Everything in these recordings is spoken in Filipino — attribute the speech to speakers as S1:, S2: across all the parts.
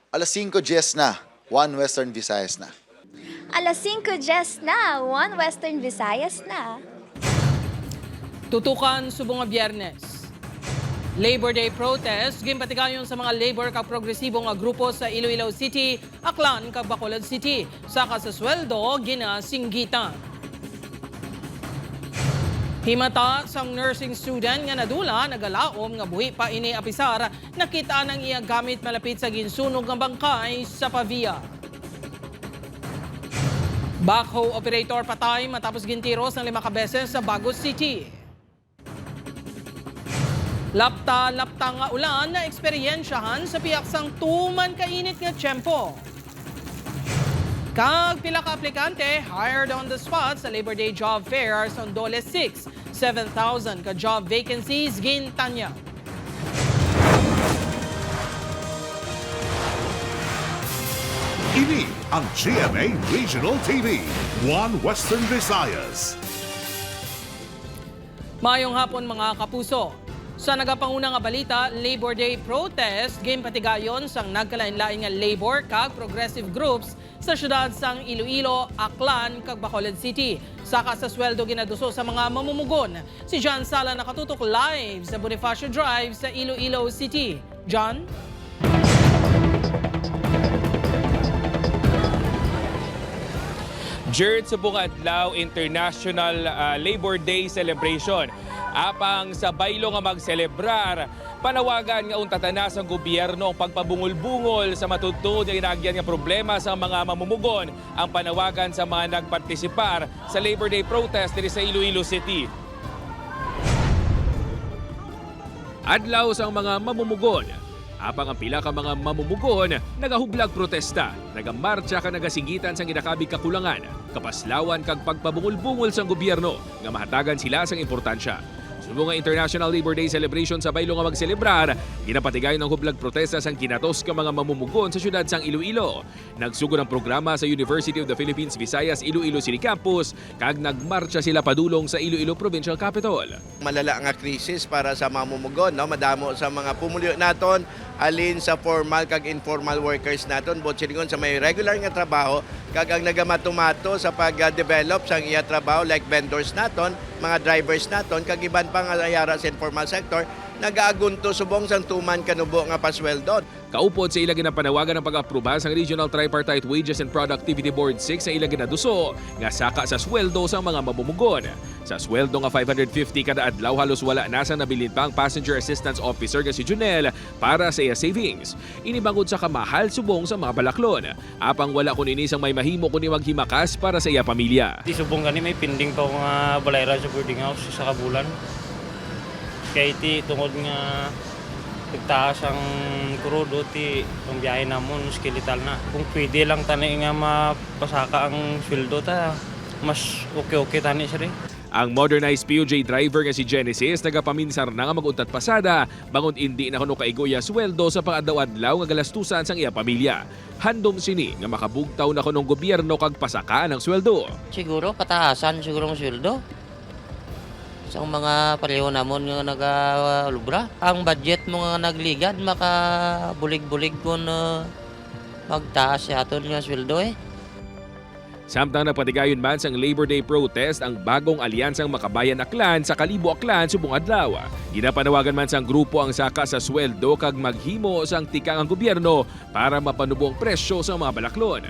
S1: Alas 5:10 na, 1 Western Visayas na.
S2: Alas 5:10 na, 1 Western Visayas na.
S3: Tutukan subong nga Biyernes. Labor Day protest, gimpatigayon sa mga labor kag progresibo nga grupo sa Iloilo City, Aklan kag Bacolod City. Saka sa sweldo, ginasinggitan. Himata sang nursing student nga nadula nagalaom nga buhi pa ini apisar nakita nang iya gamit malapit sa ginsunog nga bangkay sa Pavia. Backhoe operator patay matapos gintiros ng 5 kabeses sa Bagos City. Lapta-lapta nga ulan na eksperyensyahan sa piyaksang tuman kainit nga tiyempo. Kag pila ka aplikante hired on the spot sa Labor Day Job Fair sa Ondoles 6, 7,000 ka job vacancies gintanya.
S4: Ini ang GMA Regional TV, 1 Western Visayas.
S3: Mayong hapon mga kapuso. Sa nagapanguna nga balita, Labor Day protest, game patigayon sang nagkalain-lain nga labor kag progressive groups sa syudad sang Iloilo, Aklan kag Bacolod City. Saka sa sweldo ginaduso sa mga mamumugon. Si John Sala nakatutok live sa Bonifacio Drive sa Iloilo City. John?
S5: Jerd sa Bungadlaw International Labor Day Celebration. Apang sa baylo nga magselebrar, panawagan nga untatanas ang gobyerno ang pagpabungol-bungol sa matutod nga inagyan nga problema sa mga mamumugon. Ang panawagan sa mga nagpartisipar sa Labor Day protest diri sa Iloilo City. Adlaw sa mga mamumugon. Apang ang pila ka mga mamumugon, nagahublag protesta, nagamarcha ka nagasingitan sang inakabig kakulangan, kapaslawan kag pagpabungol-bungol sang gobyerno nga mahatagan sila sang importansya. Subong nga International Labor Day celebration sa baylo nga magselebrar, ginapatigayon ang hublag protesta sang kinatos ka mga mamumugon sa syudad sang Iloilo. Nagsugod ang programa sa University of the Philippines Visayas Iloilo City Campus kag nagmarcha sila padulong sa Iloilo Provincial Capital.
S6: Malala nga krisis para sa mamumugon, no? Madamo sa mga pumulyo naton alin sa formal kag informal workers naton botsingon sa may regular nga trabaho kag ang nagamatumato sa pag-develop sang iya trabaho like vendors naton, mga drivers naton kag iban pang ayara sa informal sector nagaagunto subong sang tuman kanubo nga pasweldo.
S5: Kaupod sa ilang ginapanawagan ng pag-aproba sa Regional Tripartite Wages and Productivity Board 6 sa ilang ginaduso nga saka sa sweldo sa mga mamumugon. Sa sweldo nga 550 kada adlaw halos wala na sa nabilin pang passenger assistance officer nga si Junel para sa iya savings. Inibangod sa kamahal subong sa mga balaklon. Apang wala kun ini sang may mahimo kun maghimakas para sa iya pamilya.
S7: Di subong gani may pinding pa nga balayra sa boarding house sa kabulan. Kaya iti tungod nga pagtaas ang krudo ti ang biyahe namon skeletal na. Kung pwede lang tani nga mapasaka ang sweldo ta, mas okay tani siya rin.
S5: Ang modernized POJ driver nga si Genesis nagapaminsar na nga maguntat pasada bangon hindi na kuno kaigoya sweldo sa pang-adlaw-adlaw nga galastusan sang iya pamilya. Handom sini nga makabugtaw na kunong gobyerno kag pasaka ng sweldo.
S8: Siguro pataasan siguro ang sweldo. Sa mga pareho namon nga nagalubra. Ang budget mo nga nagligad makabulig-bulig kun magtaas sa aton nga sweldo eh.
S5: Samtang nagpatigayon man sang Labor Day protest ang bagong alyansang Makabayan Aklan sa Kalibo Aklan subong adlaw. Ginapanawagan man sang grupo ang saka sa sweldo kag maghimo sang tikang ang gobyerno para mapanubong presyo sa mga balaklon.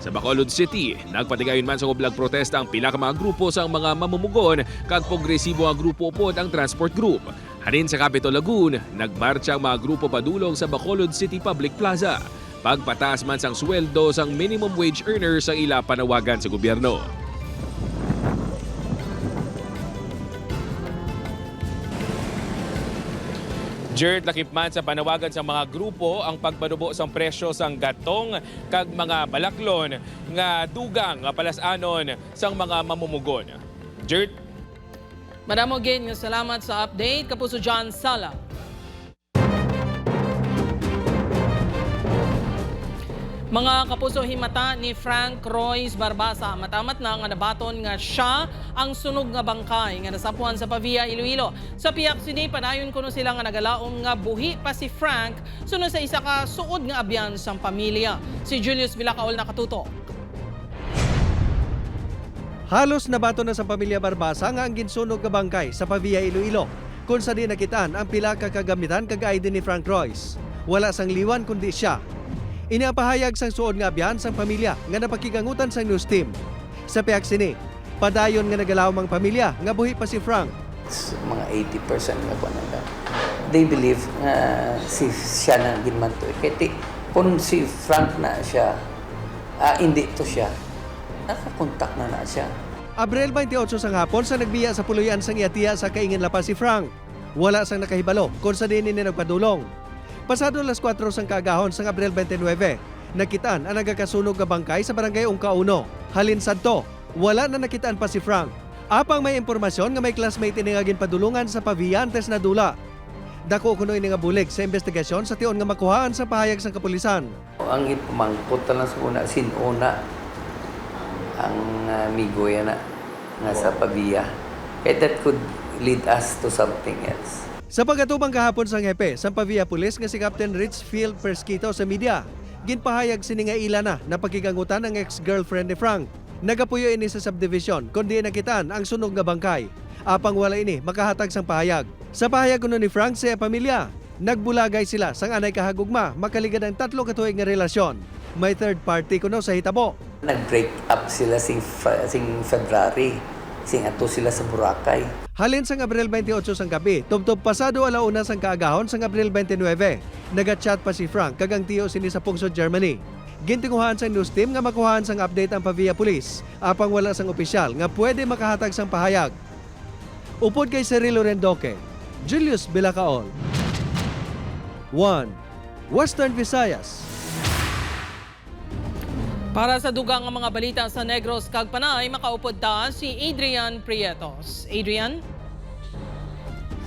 S5: Sa Bacolod City, nagpatigayon man sa hublag protesta ang pila ka mga grupo sa mga mamumugon kag progresibo ang grupo upod ang Transport Group. Hanin sa Capitol Lagoon, nagmarcha ang mga grupo padulong sa Bacolod City Public Plaza. Pagpataas man sang sweldo sang minimum wage earners ang ila panawagan sa gobyerno. Jerd nakipman sa panawagan sa mga grupo ang pagpanubo sang presyo sang gatong kag mga balaklon nga dugang nga palasanon sang mga mamumugon. Jerd?
S3: Madamo again nga salamat sa update. Kapuso John Sala. Mga kapuso, himata ni Frank Royce Barbasa matamat na nga nabaton nga siya ang sunog nga bangkay nga nasapuan sa Pavia, Iloilo. Sa piyak sini padayon kuno sila nga nagalaom nga buhi pa si Frank sunod sa isa ka suod nga abyan sang pamilya. Si Julius Villacaol nakatuto.
S9: Halos nabato na sa pamilya Barbasa nga ang ginsunog nga bangkay sa Pavia, Iloilo. Kung sa di nakitaan ang pila ka kagamitan kag ID ni Frank Royce. Wala sang liwan kundi siya. Inapahayag sang suod nga abyan sang pamilya nga napakigangutan sang news team. Sa piyak sini, padayon nga nagalawang pamilya nga buhi pa si Frank.
S10: Mga 80% nga po nila. They believe si siya na ginmanto. Kaya kung si Frank na siya, hindi to siya, nakakontak na siya.
S9: Abril 28 sang hapon sa nagbiya sa puluyan sang Iatiya sa Kaingin Lapas si Frank. Wala sang nakahibalo kung sa din ni nagpadulong. Pasado las 4 sang kaagahon sang Abril 29, nakitaan ang nagakasunog nga bangkay sa barangay Ungka 1. Halin sadto, wala na nakitaan pa si Frank. Apang may impormasyon nga may classmate ini nga ginpadulungan sa Pavia antes na dula. Dako kuno ini nga bulig sa investigasyon sa tion nga makuhaan sa pahayag sang kapulisan.
S10: Ang ipamangkot lang sa una, sinuna ang amigo yan na nasa Pavia. Kaya that could lead us to something else.
S9: Sa pagkatubang kahapon sang hepe sa Pavia Police nga si Captain Richfield Persquito sa media, ginpahayag sini nga ila na pakigangutan ang ex-girlfriend ni Frank. Nagapuyo ini sa subdivision kundi nakitaan ang sunog nga bangkay. Apang wala ini makahatag sang pahayag. Sa pahayag kuno ni Frank sa pamilya, nagbulagay sila sang anay kahagugma makaligad ang 3 katuig nga relasyon. May third party kuno sa hitabo.
S10: Nag-break up sila sing February. Sing ato sila sa Boracay.
S9: Halin sang Abril 28 sang gabi, tubtob pasado alauna sang kaagahon sang Abril 29. Nagat-chat pa si Frank kagang tiyo sini sa Pungsod, Germany. Gintinguhan sang news team nga makuhaan sang update ang Pavia Police. Apang wala sang opisyal nga pwede makahatag sang pahayag. Upod kay Cirilo Rendoque, Julius Villacaol. 1. Western Visayas.
S3: Para sa dugang nga mga balita sa Negros kag Panay, makaupod ta si Adrian Prietos. Adrian?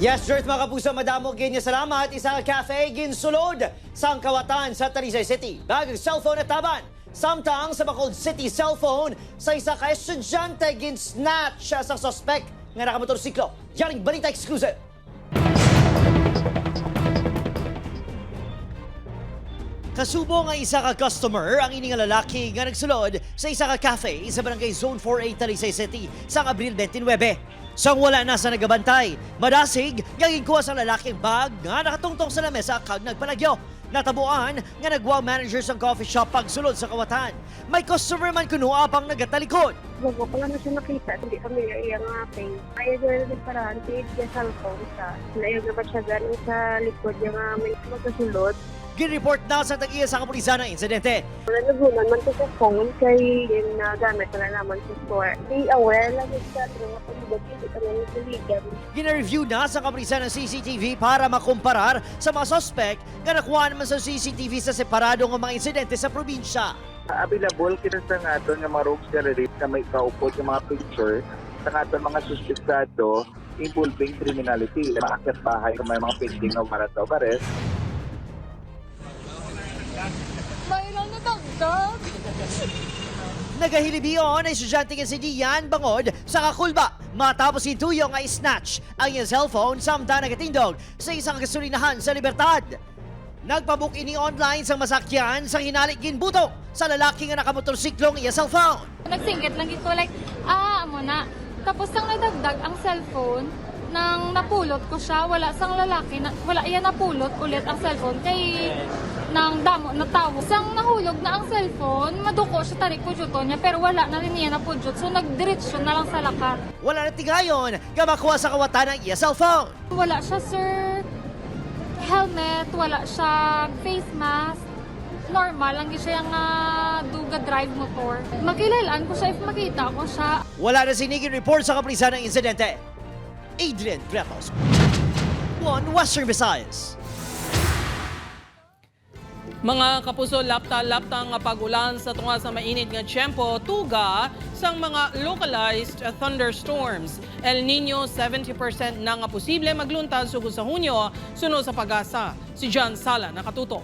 S11: Yes, Jert, mga kapuso, madamo ganyan salamat. Isang cafe ginsulod sa kawatan sa Talisay City. Bagang cellphone at taban. Samtang sa Bacolod City cellphone sa isa ka estudyante gin-snatch sa suspect nga nakamotorsiklo. Yaring balita exclusive. Kasubo nga isa ka customer ang ini nga lalaki nga nagsulod sa isa ka cafe sa barangay Zone 4A Talisay City sa Abril 29. Sang wala na sa nagabantay, madasig nga ginkuha sa lalaki ang bag nga nakatungtong sa lamesa kag nagpalagyo. Natabuan nga nagwa manager sa coffee shop pagsulod sa kawatan. May customer man kuno apang nagatalikod.
S12: Bago pa lang na siya nakita, hindi kami iyang aping. Ayaw na rin paraan, tiid niya cellphone siya. Ayaw na ba siya ganun sa likod niya nga may magkasulod.
S11: Ginreport na sa tag-iya sa kapulisan ng insidente.
S12: Nagunan man ito sa phone kay yung gamit na naman sa store. Di aware lang sa mga pagbubat, hindi ka lang nasuligan.
S11: Gina-review na sa kapulisan ng CCTV para makumparar sa mga suspect nga nakuha naman sa CCTV sa separado ng mga insidente sa probinsya.
S13: Available kita sa naton nga mga rogues gallery na may kaupod ng mga picture sa naton mga suspectado involving criminality. Maakyat bahay kung may mga pending na warrant of arrest.
S2: Mayroon na dagdag.
S11: Nagahilibiyon ay estudyante nga si Dian Bangod sa Kakulba matapos ituyong ay snatch ang iyang cellphone samtang nagatindog sa isang gasolinahan sa Libertad. Nagpabook ini online sa masakyan sa hinalit ginbuto sa lalaki nga nakamotorsiklong iya cellphone.
S14: Nagsingkit lang ito like, amo na. Tapos nang nadagdag ang cellphone, nang napulot ko siya, wala sang lalaki, wala iya napulot ulit ang cellphone kay nang damo na tawo. Sang nahulog na ang cellphone, maduko siya tarik po niya pero wala na rin niya napudjot. So nagdiretsyon na lang sa lakat.
S11: Wala na tigayon, makuha sa kawatan ng iya cellphone.
S14: Wala siya sir helmet, wala siya face mask. Normal lang siya yung duga drive motor. Makilalaan ko siya if makita ko siya.
S11: Wala na sinigin report sa kapulisan ng insidente. Adrian Prietos, 1 Western Visayas.
S3: Mga kapuso, lapta-lapta nga pag-ulan sa tunga sa mainit nga tiyempo, tuga sang mga localized thunderstorms. El Nino, 70% na nga posible magluntad sugod sa Hunyo, sunod sa pag-asa. Si John Sala nakatuto.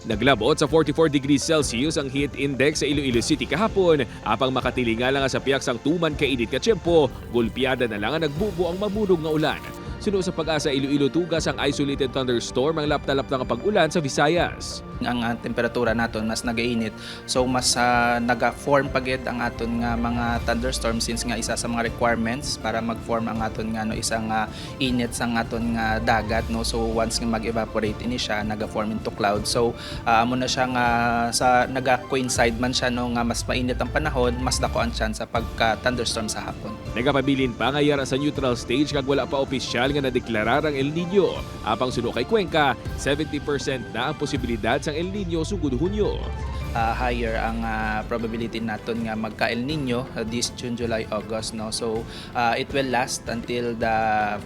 S5: Naglabot sa 44 degrees Celsius ang heat index sa Iloilo City kahapon, apang makatilinga lang sa piyak sang tuman kainit ka tiyempo, gulpiada na lang ang nagbubo ang mamunog nga ulan. Suno sa Pag-asa Iloilo tugas ang isolated thunderstorm ang lapta-lapta nga pag-ulan sa Visayas.
S15: Ang temperatura naton mas nagainit, so mas naga-form pagid ang aton nga mga thunderstorm since nga isa sa mga requirements para mag-form ang aton nga isang init sang aton nga dagat, no. So once nga mag-evaporate ini siya, naga-form into cloud. So amo na siya nga sa naga-coincide man siya no nga mas mainit ang panahon, mas dako ang chance sa pagka-thunderstorm sa hapon.
S5: Nagapabilin pa nga yara sa neutral stage kag wala pa opisyal nga nadeklarar ang El Nino. Apang suno kay Cuenca, 70% na ang posibilidad sang El Nino sugod Hunyo.
S15: Higher ang probability naton nga magka El Nino this June, July, August, no. So it will last until the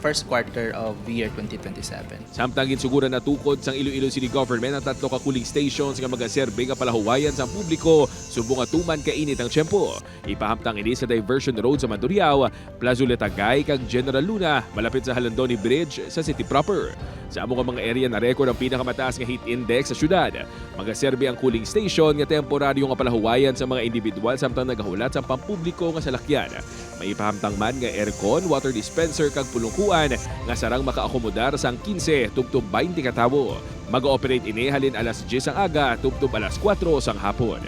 S15: first quarter of year 2027.
S5: Samtang ginsugura na tukod sang Iloilo City Government ang 3 ka cooling stations nga magaserbe nga palahuwayan sa publiko subong nga tuman kainit ang tiyempo. Ipahamtang ini sa Diversion Road sa Mandurriao, Plaza Letagay kag General Luna malapit sa Halandoni Bridge sa city proper. Sa among mga area na record ang pinakamataas nga heat index sa syudad. Magaserbe ang cooling station nga temporaryo nga palahuwayan sa mga individual samtang nagahulat sa pampubliko nga salakyan. May ipahamtang man nga aircon, water dispenser kag pulungkuan nga sarang makaakomodar sang 15 tubtob 20 ka tawo. Mag-ooperate ini halin alas 10 ang aga tubtob alas 4 sang hapon.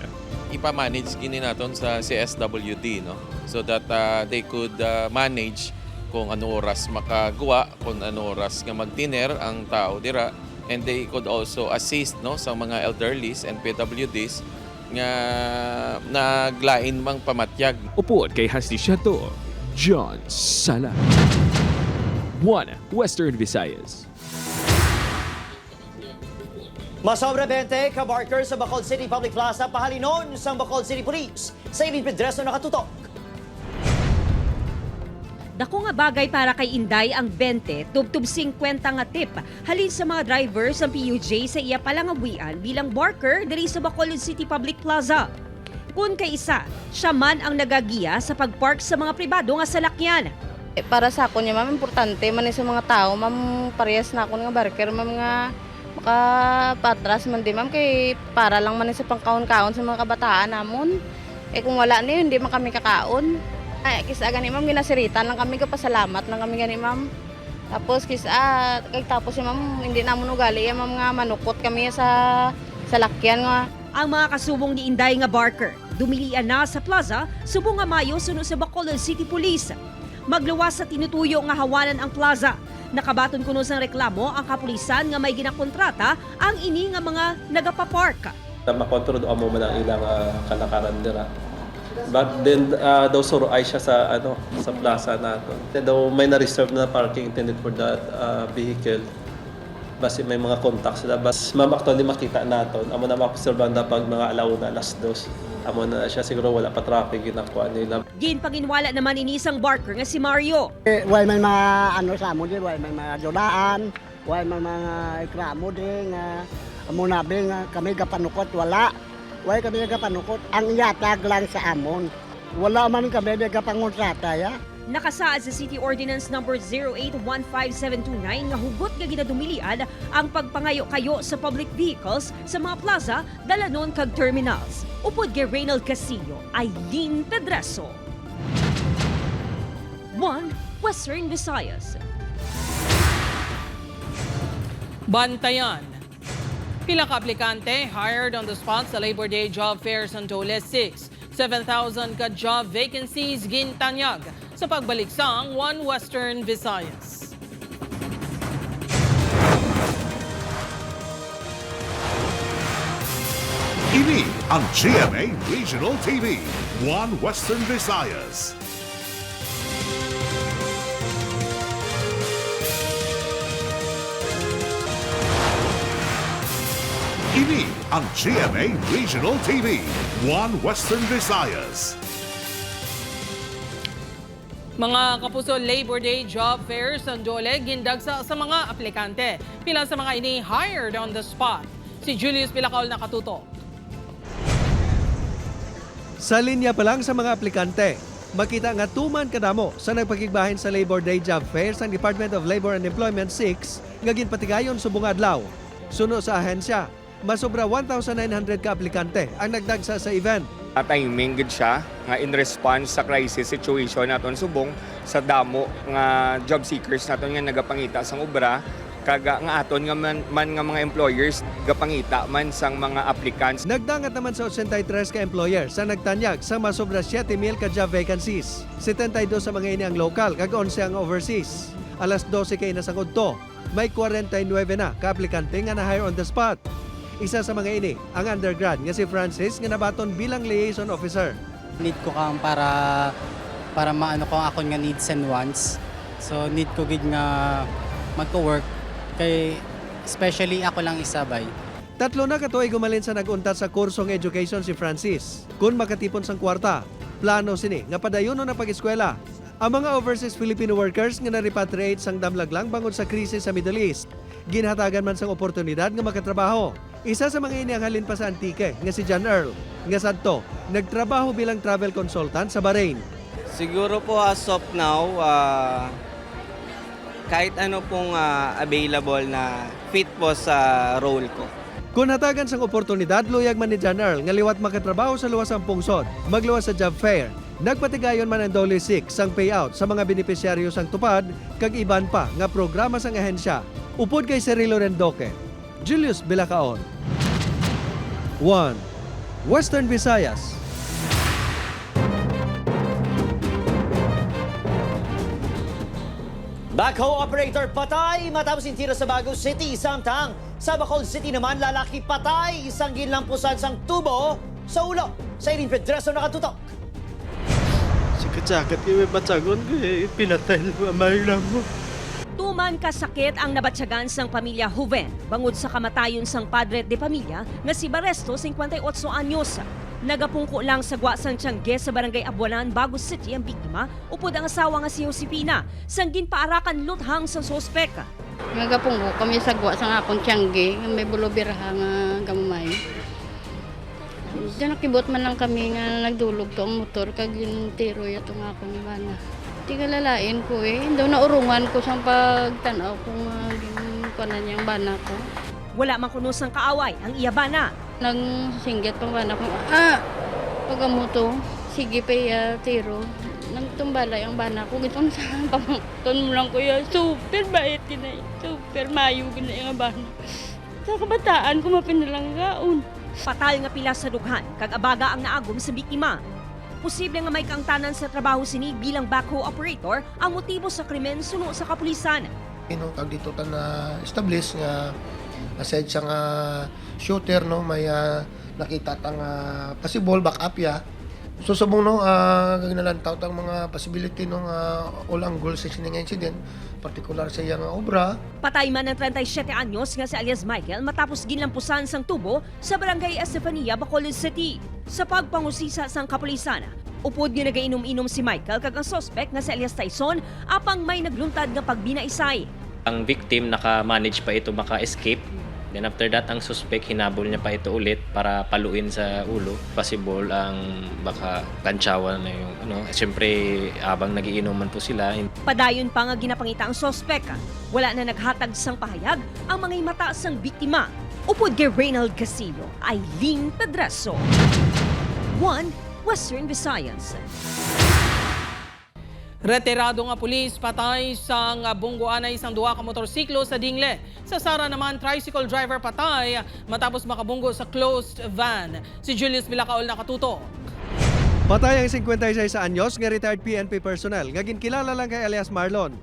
S16: Ipa-manage gini naton sa CSWD, no, so that they could manage kung ano oras makagawa, kung ano oras nga magtiner ang tao dira, and they could also assist, no, sa mga elderlies and PWDs nga naglain mang pamatyag.
S5: Upod kay Hasti Shato, John Sala. 1 Western Visayas.
S11: Masobra 20 ka-barker sa Bacolod City Public Plaza pahalinon sa Bacolod City Police. Sa Eileen Pedreso nakatutok.
S17: Dako nga bagay para kay Inday ang 20, tubtub 50 nga tip halin sa mga drivers ng PUJ sa iya palangawian bilang barker diri sa Bacolod City Public Plaza. Kung kay isa, siya man ang nagagiya sa pagpark sa mga pribado nga salakyan.
S18: Para sa ako niya, ma'am, importante man sa mga tao, ma'am, parehas na ako nga barker, ma'am, nga makapatras man din, ma'am, kay para lang man sa pangkaon-kaon sa mga kabataan namon. Kung wala niyo, hindi man kami kakaon. Kisa gani ma'am, ginasiritan lang kami, kapasalamat lang kami gani ma'am. Tapos tapos ma'am, hindi namon ugali ma'am nga manukot kami sa lakyan nga.
S17: Ang mga kasubong ni Inday nga barker, dumilian na sa plaza, subong nga Mayo suno sa Bacolod City Police. Magluwas sa tinutuyo nga hawanan ang plaza. Nakabaton kuno sang reklamo ang kapulisan nga may ginakontrata ang ini nga mga nagapapark.
S19: Makontrol mo man ang ilang kalakaran dira. But then daw suro ay siya sa sa plaza nato. Then daw may na-reserve na parking intended for that vehicle. Basi may mga contacts sila. Bas mamakto di makita naton. Amo na maobserbahan na pag mga alauna, alas 2. Amo na siya siguro wala pa traffic ginakuha nila.
S17: Ginpaginwala naman inisang barker nga si Mario.
S20: Why may mga sa mo di, why may mga jolaan, why may mga ikramo di nga amo nabi nga kami gapanukot wala. Why kami nagapanukot? Ang yatag lang sa amon. Wala man kami nagapangontrata, ya.
S17: Nakasaad sa City Ordinance number 0815729 nga hugot nga ginadumilian ang pagpangayo-kayo sa public vehicles sa mga plaza, dalanon kag terminals. Upod kay Reynald Castillo, Eileen Pedreso. 1 Western Visayas.
S3: Bantayan. Pila ka aplikante hired on the spot sa Labor Day Job Fair Santoles 6. 7,000 ka job vacancies gintanyag sa pagbalik sang 1 Western Visayas.
S4: Ini ang GMA Regional TV, 1 Western Visayas. Ini ang GMA Regional TV, 1 Western Visayas.
S3: Mga kapuso, Labor Day Job Fair Santoles gindagsa sa mga aplikante. Pila sa mga ini hired on the spot. Si Julius Pilacaol nakatuto.
S9: Sa linya pa lang sa mga aplikante, makita nga tuman kadamo sa nagpakigbahin sa Labor Day Job Fair sa Department of Labor and Employment 6 nga ginpatigayon subong adlaw. Suno sa ahensya, Masobra 1,900 ka aplikante ang nagdagsa sa event.
S21: Timing gud siya nga in response sa crisis situation naton subong sa damo nga job seekers naton nga nagapangita sang obra kaga nga aton nga man nga mga employers gapangita man sang mga applicants.
S9: Nagdangat naman sa 83 ka employer sa nagtanyag sa masobra 7,000 ka job vacancies. 72 sa mga ini ang local kag 11 ang overseas. Alas 12 kay nasang udto, may 49 na ka aplikante nga na-hire on the spot. Isa sa mga ini, ang undergrad nga si Francis nga nabaton bilang liaison officer.
S22: Need ko kang para maano ko akon nga needs and wants. So need ko gid nga magko-work kay especially ako lang isabay.
S9: 3 na katuig gumalin sa naguntat sa kursong education si Francis. Kung makatipon sang kwarta, plano sini nga padayon na pag-eskwela. Ang mga overseas Filipino workers nga na-repatriate sang damlaglang bangod sa krisis sa Middle East, ginhatagan man sang oportunidad nga makatrabaho. Isa sa mga ini ang halin pa sa Antique nga si John Earl, nga sadto nagtrabaho bilang travel consultant sa Bahrain.
S23: Siguro po as of now, kahit ano pong available na fit po sa role ko.
S9: Kung hatagan sang oportunidad, luyag man ni John Earl nga liwat makatrabaho sa luwas ang pungsod, magluwas sa job fair. Nagpatigayon man ang Dole 6 sang payout sa mga benepisyaryo sang tupad, kag iban pa nga programa sang ahensya. Upod kay Cirilo Rendoque, Julius Bilacaon. 1. Western Visayas.
S11: Backhoe operator patay matapos intira sa Baguio City. Samtang sa Bacolod City naman lalaki patay isang ginlampusan sang tubo sa ulo. Sa Irene Pedreso nakatutok.
S24: Sikat-sakat yung batsagon ko pinatay lang mo.
S17: Tuman kasakit ang nabatyagan sang pamilya Juven bangod sa kamatayon sang padre de pamilya nga si Baresto, 58 anyos. Nagapungko lang sa Guasang Tiangge sa barangay Abuanan, Baguio City ang biktima upod ang asawa nga si Josepina sang ginpaarakan luthang sa sospek.
S18: Nagapungko kami sa Guasang akong Tiangge, may bulobiraha nga gamay. Diyan nakibot man lang kami nga nagdulog to ang motor kag yung tiro yato nga akong ibana. Di kalalain ko daw naurungan ko sa pagtanaw kung kanan niyang bana ko.
S17: Wala man kuno sang kaaway ang iya bana.
S18: Nang singgit pang bana ko, pagamuto, sige pa tiro. Nang tumbalay ang bana ko, gitong sa pamangton mo lang ko super bait kinay, super mayo kinay ang bana. Sa kabataan ko mapinalanggaon.
S17: Patal nga pila sa dughan, kag abaga ang naagom sa biktima. Posible nga may kaangtanan sa trabaho sini bilang backhoe operator ang motibo sa krimen suno sa kapulisan.
S25: Kag dito ta na establish nga aside sa nga shooter no may nakita tang possible backup ya. So subong no gagnalantaw tang mga possibility no all angles sa sining incident, particular sa iyang obra.
S17: Patay man ng 37 anyos nga si alias Michael matapos ginlampusan sang tubo sa barangay Estefania, Bacolod City. Sa pagpangusisa sang kapulisan, upod nga nagainom-inom si Michael kag ang suspect nga si alias Tyson apang may nagluntad nga pagbinaisay.
S26: Ang victim naka-manage pa ito maka-escape. Then after that, ang suspect hinabol niya pa ito ulit para paluin sa ulo. Possible ang baka tansyawan na yung siyempre abang nagiinuman po sila.
S17: Padayon pa nga ginapangita ang suspect. Wala na naghatag sang pahayag ang mga mata sang biktima. Upod kay Reynald Castillo, Eileen Pedreso. 1 Western Visayas.
S3: Retirado nga pulis patay sang bungguan na isang duha ka motorsiklo sa Dingle. Sa Sara naman, tricycle driver patay matapos makabunggo sa closed van. Si Julius Bilacaol nakatuto.
S9: Patay ang 56 anyos nga retired PNP personnel nga ginkilala lang kay alias Marlon.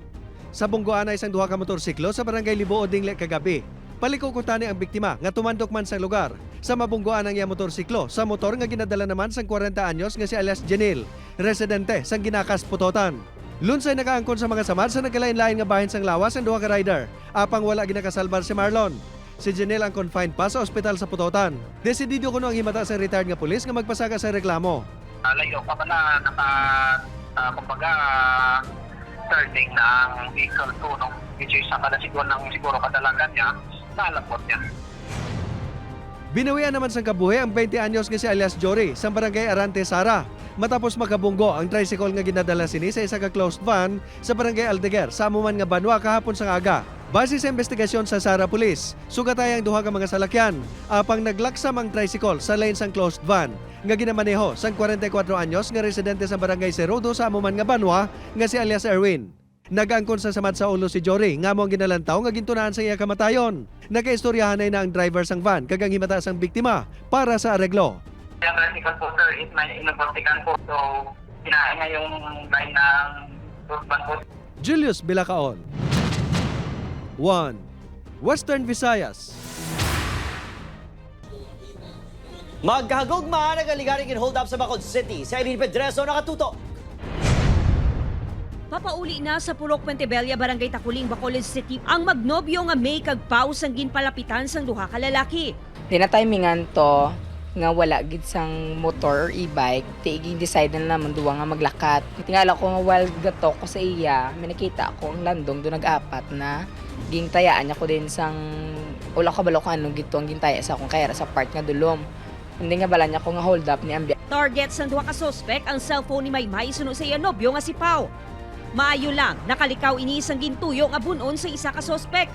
S9: Sa bungguan na isang duha ka motorsiklo sa barangay Liboo, Dingle kagabi. Palikukutani ang biktima nga tumandok man sa lugar. Sa mabungguan ang iya motorsiklo, sa motor nga ginadala naman sang 40 anyos nga si alias Janil, residente sang Ginakas, Putotan. Lunsay nakaangkon sa mga samad sa nagkalain-lain nga bahin sang lawas ang duha ka rider. Apang wala ginakasalbar si Marlon. Si Janil ang confined pa sa ospital sa Putotan. Desidido kuno ang himata sa retired nga pulis nga magpasaga sa reklamo.
S27: Layo pa pala kumbaga turning na ang vehicle 2 no, which is sa kada siguro kadalagan niya nalapot niya.
S9: Binawian naman sang kabuhi ang 20 anyos nga si alias Jory sa barangay Arante, Sara. Matapos makabunggo ang tricycle nga ginadala sini sa isa ka closed van sa barangay Aldeguer sa amuman nga Banwa kahapon sang aga. Base sa investigasyon sa Sara Police, sugatay ang duha ka mga salakyan apang naglaksam ang tricycle sa lane sang closed van nga ginamaneho sang 44 anyos nga residente sa barangay Cerudo sa amuman nga Banwa nga si alias Erwin. Nag-angkon sa samad sa ulo si Jory nga mo ang ginalantaw nga gintunaan sa iya kamatayon. Nagaistoryahanay na ang driver sang van kagang himata sang biktima para sa areglo.
S27: Yung tricycle po sir is may inubortikan po. So, kinain niya yung line ng van po.
S9: Julius Bilacaon. 1. Western Visayas.
S11: Magkahagugma nagaligaring in hold up sa Bacolod City. Si Irene Pedreso nakatuto.
S17: Papauli na sa Purok Puentebella, Barangay Takuling, Bacolod City ang magnobyo nga may kagpaw sang ginpalapitan sang duha ka lalaki.
S1: Tinatimingan to nga wala gid sang motor or e-bike, tiiging decide na naman duwa nga maglakat. Tingala ko nga while gato ko sa iya, may nakita ako ang landong do nag-apat na gintayaan niya ko din sang wala ka balo kung anong gito ang gintaya sa akong kaya sa part nga dulom. Hindi nga bala niya ko nga hold up ni Ambia.
S17: Target sang duha ka suspect ang cellphone ni Maymay suno sa iya nobyo nga si Pau. Maayo lang, nakalikaw ini isang gintuyo nga bunon sa isa ka suspect.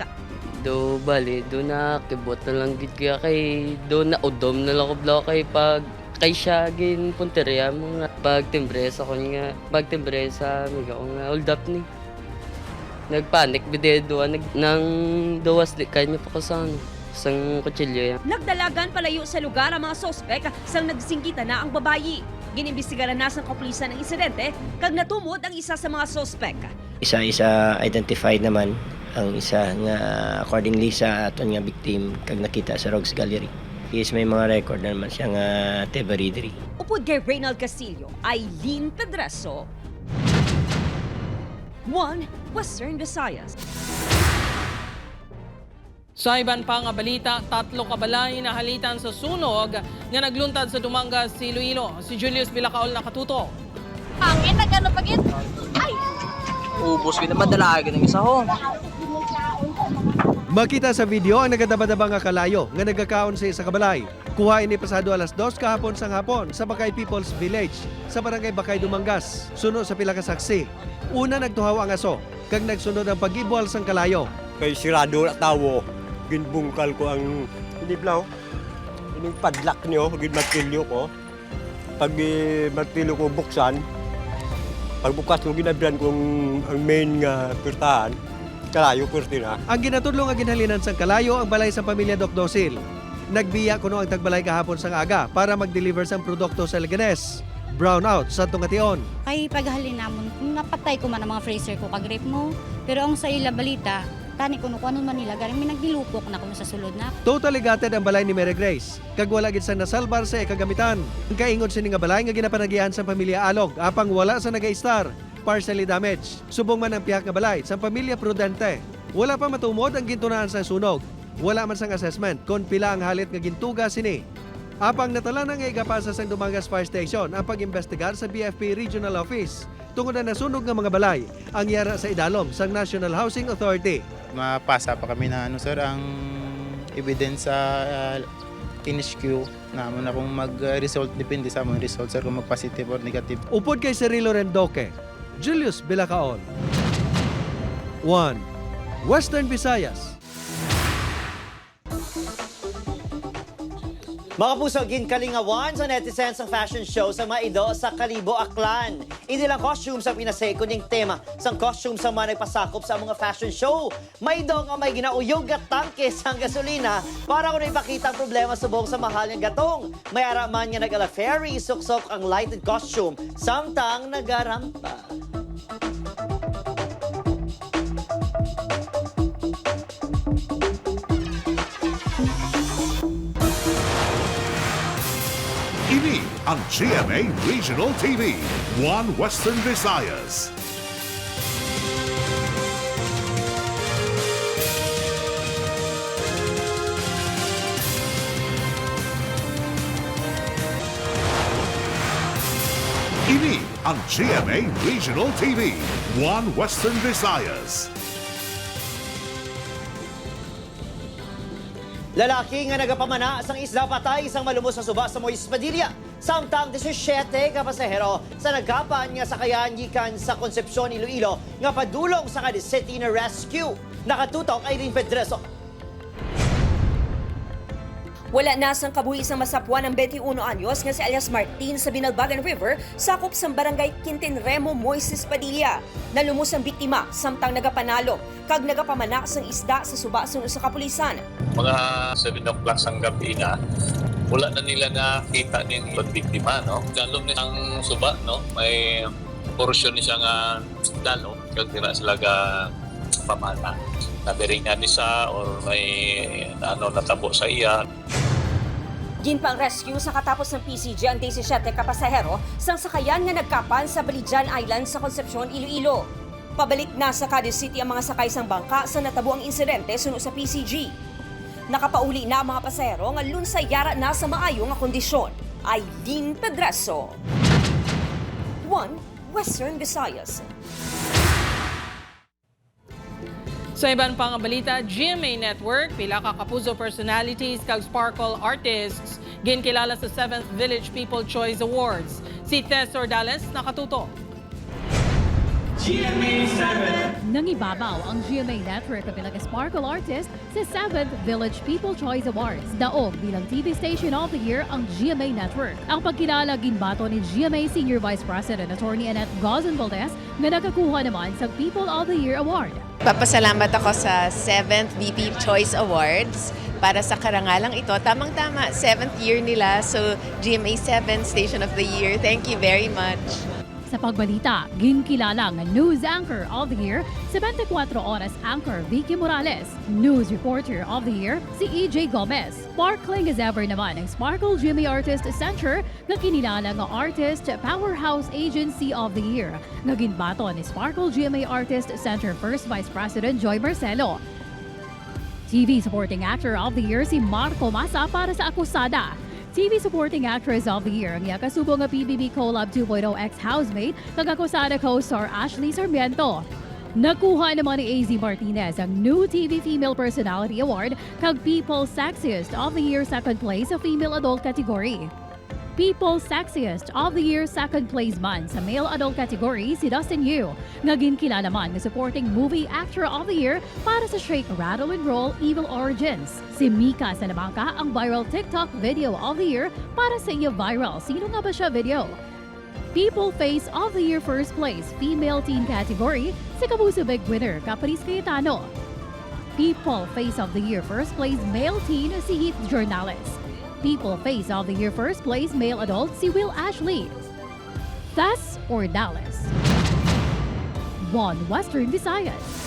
S6: Do bali, do na kibot na lang gid kaya kay do na udom na lang ko bla kay pag kay siya gin punteriya mga pagtimbre sa kanya pagtimbre sa amiga ko nga hold up ni. Nagpanik bidedo nang dawas di kanya pa kasano sang kutsilyo yan.
S17: Nagdalagan palayo sa lugar ang mga suspect sang nagsingkita na ang babayi. Ginimbistigaran na sa kapulisan ng insidente kag natumod ang isa sa mga suspect.
S7: Isa-isa identified naman ang isa nga accordingly sa aton nga victim kag nakita sa Rogues Gallery. Is may mga record na naman siya nga tebaridry.
S17: Upod kay Reynald Castillo, Aileen Pedreso. 1. Western Visayas.
S3: Sa iban pa nga balita, 3 kabalay na halitan sa sunog nga nagluntad sa Dumangas, Iloilo. Si Julius Bilacaol nakatuto.
S2: Angin na gano'n pagit. Ay!
S8: Ubus ko naman dalagin ng isa ho.
S9: Makita sa video ang nagadabadaba nga kalayo nga nagakaon sa isa kabalay. Kuha ini pasado alas 2 kahapon sang hapon sa Bakay People's Village sa barangay Bakay, Dumangas. Suno sa pila ka saksi. Una nagtuhaw ang aso kag nagsunod ang pagibwal sang kalayo.
S24: Kay sirado na tawo, ginbungkal ko ang iniblaw. Ining padlak niyo, ginmatilyo ko. Pag matilyo ko buksan, pagbukas ko ginabihan kong ang main nga pirtahan, kalayo pirti na.
S9: Ang ginatudlo nga ginhalinan sang kalayo ang balay sa pamilya Doc Docil. Nagbiya kuno ang tagbalay kahapon sang aga para mag-deliver sang produkto sa Leganes. Brownout sa tungation.
S10: Kay paghalin namon, kung napatay ko man ang mga freezer ko kag-rep mo, pero ang sa ila balita, tani ko no kuno man nila garing minagdilupok na kuno sa sulod na.
S9: Totally gutted ang balay ni Mary Grace. Kag wala gid sa nasalbar sa kagamitan. Ang kaingon sini nga balay nga ginapanagihan sa pamilya Alog apang wala sa naga-star. Partially damaged. Subong man ang pihak nga balay sa pamilya Prudente. Wala pa matumod ang gintunaan sa sunog. Wala man sang assessment kung pila ang halit nga gintuga sini. Apang natala na nga igapasa sang Dumangas Fire Station ang pag-imbestigar sa BFP Regional Office tungod na nasunog nga mga balay ang yara sa idalom sang National Housing Authority.
S12: Mapasa pa kami na sir, ang evidence sa NHQ na mo na kung mag-result, depende sa mga result sir kung mag-positive or negative.
S9: Upod kay Cirilo Rendoque, Julius Bilacaol. 1. Western Visayas.
S11: Mga puso, ginkalingawan sa netizens ang fashion show sa Maido sa Kalibo, Aklan. Hindi lang costumes ang pinasay, kuning tema sang costumes ang mga nagpasakop sa mga fashion show. Maido nga may ginauyog at tangke sang gasolina para kung ipakita ang problema subong sa mahal ng gatong. May araman nga nag-ala ferry, suksok ang lighted costume, samtang nagarampa.
S4: Ini ang GMA Regional TV, 1 Western Visayas. Ini ang GMA Regional TV, 1 Western Visayas.
S11: Lalaki nga nagapamana sang isda patay isang malumos sa suba sa Moise Padilla. Samtang 17 ka pasahero sa nagapan nga sakayan gikan sa Concepcion, Iloilo nga padulong sa Cadiz City na rescue. Nakatutok ay Irene Pedreso.
S17: Wala na sang kabuhisang masapwan ng 21 anyos nga si alias Martin sa Binalbagan River, sakop sa barangay Quintin Remo, Moises Padilla. Nalumos ang biktima samtang nagapanalo kag nagapamana sang isda sa suba sa kapulisan.
S5: Mga 7 o'clock sang gabi na, wala na nila nakita ng biktima, no? Dalom ni ang suba, no? May portion ni siya nga dalo, kag tira sila ga pamana. Nabiringan ni siya or may natabo sa iya.
S17: Ginpang rescue sa katapos ng PCG ang 17 ka pasahero sang sakayan nga nagkapan sa Balijan Island sa Concepcion, Iloilo. Pabalik na sa Cadiz City ang mga sakay sang bangka sa natabo ang insidente suno sa PCG. Nakapauli na ang mga pasahero nga lunsayara na sa maayo nga kondisyon. Aileen Pedreso, 1 Western Visayas.
S3: Sa ibang pang balita, GMA Network, pila ka kapuso personalities kag sparkle artists ginkilala sa 7th Village People Choice Awards. Si Tess Ordales nakatuto.
S13: Nangibabaw ang GMA Network bilang sparkle artist sa 7th Village People Choice Awards. Daog bilang TV Station of the Year ang GMA Network. Ang pagkilala ginbato ni GMA Senior Vice President Attorney Annette Gozon Valdez na nakakuha naman sa People of the Year Award.
S14: Papasalamat ako sa 7th VP Choice Awards para sa karangalang ito. Tamang-tama, 7th year nila. So, GMA 7 Station of the Year. Thank you very much.
S13: Sa pagbalita, ginkilalang News Anchor of the Year, 24 Oras Anchor Vicky Morales. News Reporter of the Year, si EJ Gomez. Sparkling as ever naman ang Sparkle GMA Artist Center na kinilala nga Artist Powerhouse Agency of the Year. Nga ginbato ni Sparkle GMA Artist Center First Vice President Joy Marcelo. TV Supporting Actor of the Year si Marco Masa para sa Akusada. TV Supporting Actress of the Year ang yakasubo nga PBB Collab 2.0 ex-housemate kag Akusada co-star Ashley Sarmiento. Nakuha naman ni AZ Martinez ang New TV Female Personality Award kag People Sexiest of the Year second place sa female adult category. People Sexiest of the Year second place man sa male adult category si Dustin Yu. Nga ginkilala man nga supporting movie actor of the year para sa Shake, Rattle and Roll Evil Origins. Si Mika Salamanca ang viral TikTok video of the year para sa iya viral Sino Nga Ba Siya video. People Face of the Year first place female teen category si Kabuso Big winner Caprice Cayetano. People Face of the Year first place male teen si Heath Jornales. People Face of the Year first place male adult si Will Ashley. Tess Ordales, 1 Western Visayas.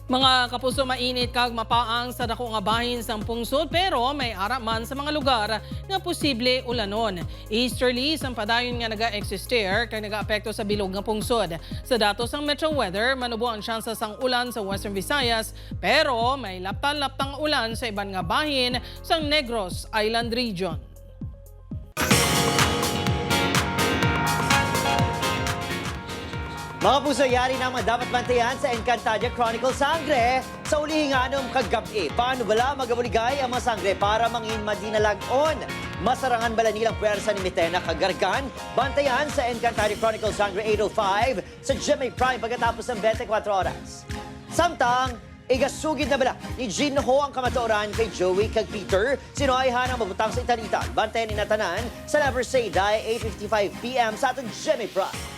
S3: Mga kapuso, mainit kag mapaang sa dako nga bahin sang pungsod pero may ara man sa mga lugar nga posible ulanon. Easterly sang padayon nga naga-exister kay nagaapekto sa bilog nga pungsod. Sa datos sang Metro Weather, manubo ang tsansa sang ulan sa Western Visayas pero may laptan-laptang ulan sa iban nga bahin sang Negros Island Region.
S11: Mga puso, yari naman dapat bantayan sa Encantadia Chronicle Sangre sa ulihinganom kagabi. Paano bala magabuligay ang mga sangre para mangin madinalag-on? Masarangan bala nilang puwersa ni Mitena kagargan? Bantayan sa Encantadia Chronicle Sangre 8:05 sa GMA Prime pagkatapos ng 24 oras. Samtang, igasugid na bala ni Jean Ho ang kamatuoran kay Joey kag Peter. Sino ay hanang mabutang sa italitan? Bantayan ni Natanan sa Never Say Die 8:55 p.m. sa atong GMA Prime.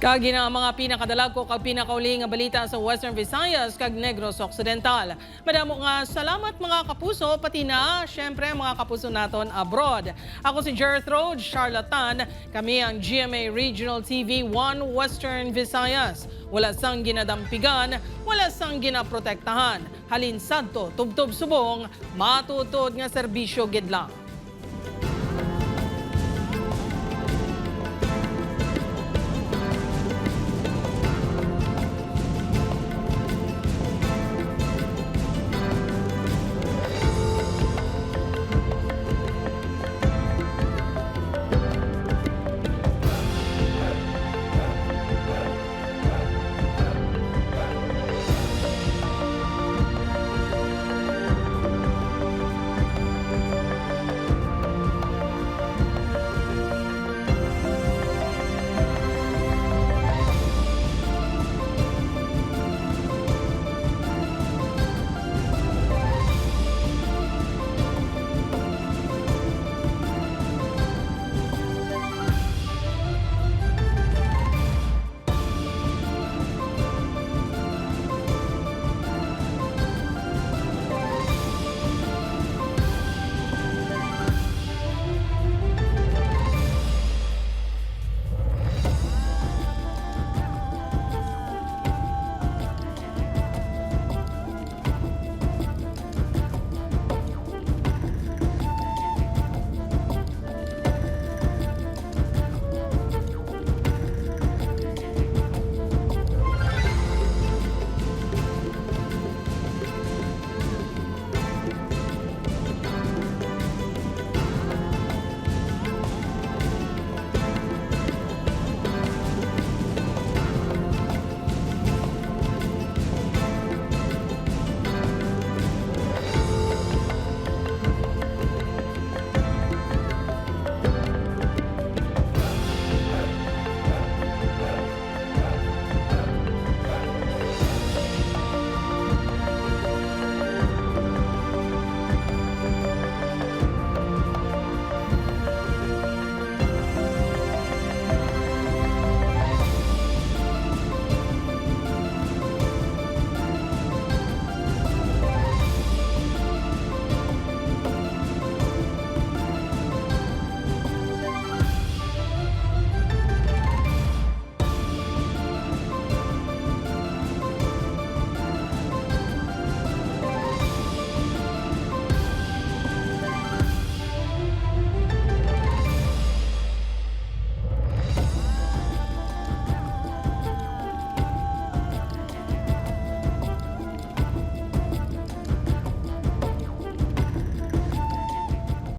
S3: Kagi na ang mga pinakadalag ko kag pinakauli nga balita sa Western Visayas kag Negros Occidental. Madamo nga salamat mga kapuso, pati na syempre mga kapuso naton abroad. Ako si Gertrude Charlatan, kami ang GMA Regional TV 1 Western Visayas. Wala sang ginadampigan, wala sang ginaprotektahan. Halin sadto, tubtob subong, matutod nga serbisyo gid lang.